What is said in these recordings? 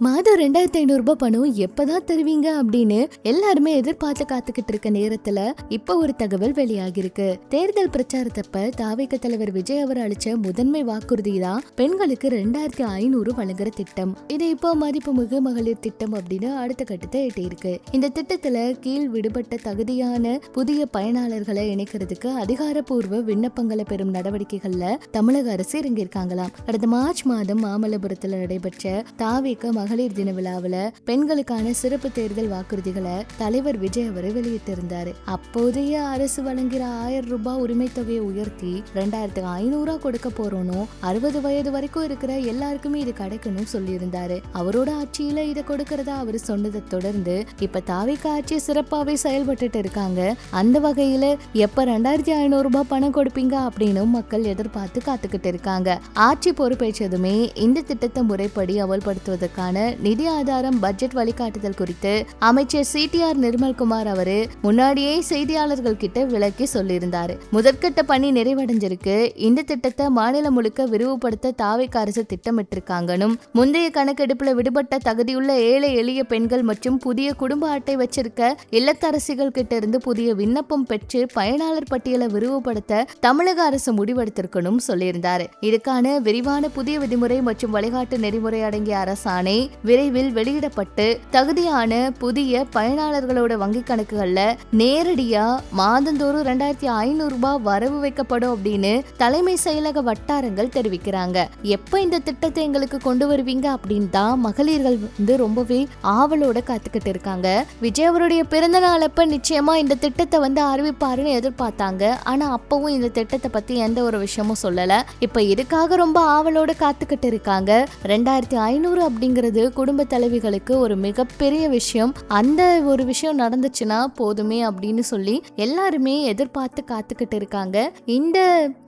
மாதம் 2500 ரூபாய் பணம் எப்பதான் தருவீங்க அப்படின்னு எல்லாருமே எதிர்பார்த்து காத்துக்கிட்டு இருக்க நேரத்துல இப்ப ஒரு தகவல் வெளியாகிருக்கு. தேர்தல் பிரச்சாரத்தப்ப தாவேக தலைவர் விஜய் அவர் அளிச்ச முதன்மை வாக்குறுதி தான் பெண்களுக்கு 2500 வழங்குற திட்டம். இது இப்போ மதிப்புமிகு மகளிர் திட்டம் அப்படின்னு அடுத்த கட்டத்தை எட்டியிருக்கு. இந்த திட்டத்துல கீழ் விடுபட்ட தகுதியான புதிய பயனாளர்களை இணைக்கிறதுக்கு அதிகாரப்பூர்வ விண்ணப்பங்களை பெறும் நடவடிக்கைகள்ல தமிழக அரசு இறங்கியிருக்காங்களாம். கடந்த மார்ச் மாதம் மாமல்லபுரத்துல நடைபெற்ற தாவேக மகளிர் தின விழாவில் பெண்களுக்கான சிறப்பு தேர்தல் வாக்குறுதிகளை தலைவர் விஜய் அவர் வெளியிட்டிருந்தாரு. அப்போதைய அரசு வழங்குற 1000 ரூபாய் உரிமை தொகையை உயர்த்தி 2500 கொடுக்க போறோம்னு 60 வயது வரைக்கும் இருக்கிற எல்லாருக்குமே இது கிடைக்கணும் சொல்லியிருந்தாரு. அவரோட ஆட்சியில இதை கொடுக்கறதா அவர் சொன்னதை தொடர்ந்து இப்ப தாவேக ஆட்சி சிறப்பாவே செயல்பட்டு இருக்காங்க. அந்த வகையில எப்ப 2500 ரூபாய் பணம் கொடுப்பீங்க அப்படின்னு மக்கள் எதிர்பார்த்து காத்துக்கிட்டு இருக்காங்க. ஆட்சி பொறுப்பேற்றதுமே இந்த திட்டத்தை முறைப்படி அமல்படுத்துவதற்கான நிதி ஆதாரம் பட்ஜெட் வழிகாட்டுதல் குறித்து அமைச்சர் CTR நிர்மல்குமார் அவரு முன்னாடியே செய்தியாளர்கள் கிட்ட விளக்கி சொல்லியிருந்தாரு. முதற்கட்ட பணி நிறைவடைஞ்சிருக்கு. இந்த திட்டத்தை மாநிலம் முழுக்க விரிவுபடுத்த தாவேக அரசு திட்டமிட்டிருக்காங்கன்னு முந்தைய கணக்கெடுப்புல விடுபட்ட தகுதியுள்ள ஏழை எளிய பெண்கள் மற்றும் புதிய குடும்ப அட்டை வச்சிருக்க இல்லத்தரசிகள் கிட்ட இருந்து புதிய விண்ணப்பம் பெற்று பயனாளர் பட்டியலை விரிவுபடுத்த தமிழக அரசு முடிவெடுத்திருக்கணும் சொல்லியிருந்தாரு. இதுக்கான விரிவான புதிய விதிமுறை மற்றும் வழிகாட்டு நெறிமுறை அடங்கிய அரசாணை விரைவில் வெளியிடப்பட்டு தகுதியான புதிய பயனாளர்களோட வங்கி கணக்குகள்ல நேரடியா மாதந்தோறும் 2500 ரூபாய் வரவு வைக்கப்படும் அப்படின்னு தலைமை செயலக வட்டாரங்கள் தெரிவிக்கிறாங்க. எப்ப இந்த திட்டத்தை எங்களுக்கு கொண்டு வருவீங்க அப்படின்னு தான் மகளிர்கள் ரொம்பவே ஆவலோட காத்துக்கிட்டு இருக்காங்க. விஜய் அவருடைய பிறந்த நாள் அப்ப நிச்சயமா இந்த திட்டத்தை அறிவிப்பாருன்னு எதிர்பார்த்தாங்க. ஆனா அப்பவும் இந்த திட்டத்தை பத்தி எந்த ஒரு விஷயமும் சொல்லல. இப்ப இதுக்காக ரொம்ப ஆவலோட காத்துக்கிட்டு இருக்காங்க. 2500 அப்படிங்கிறது குடும்ப தலைவிகளுக்கு ஒரு மிகப்பெரிய விஷயம். அந்த ஒரு விஷயம் நடந்துச்சுன்னா போதுமே அப்படின்னு சொல்லி எல்லாருமே எதிர்பார்த்து காத்துக்கிட்டு இருக்காங்க. இந்த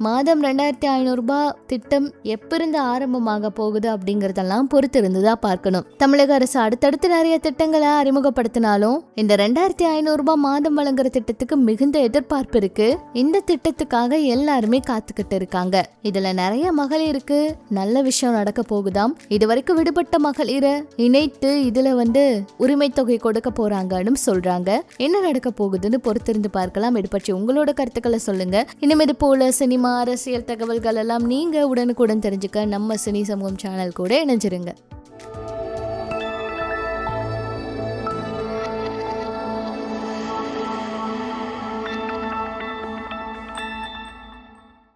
மாதம் 2500 ரூபாய் திட்டம் எப்பிருந்து ஆரம்பமாக போகுது அப்படிங்கறதெல்லாம் பொறுத்து இருந்துதான் பார்க்கணும். தமிழக அரசு அடுத்தடுத்து நிறைய திட்டங்களை அறிமுகப்படுத்தினாலும் இந்த 2500 ரூபாய் மாதம் வழங்குற திட்டத்துக்கு மிகுந்த எதிர்பார்ப்பு இருக்கு. இந்த திட்டத்துக்காக எல்லாருமே காத்துக்கிட்டு இருக்காங்க. இதுல நிறைய மகளிருக்கு நல்ல விஷயம் நடக்க போகுதாம். இதுவரைக்கும் விடுபட்ட மகளிரை இணைத்து இதுல உரிமை தொகை கொடுக்க போறாங்கன்னு சொல்றாங்க. என்ன நடக்க போகுதுன்னு பொறுத்திருந்து பார்க்கலாம். இது பற்றி உங்களோட கருத்துக்களை சொல்லுங்க. இன்னும் இது போல சினிமா அரசியல் தகவல்கள் எல்லாம் நீங்க உடனுக்குடன் தெரிஞ்சுக்க நம்ம சினி சமூகம் சேனல் கூட இணைஞ்சிருங்க.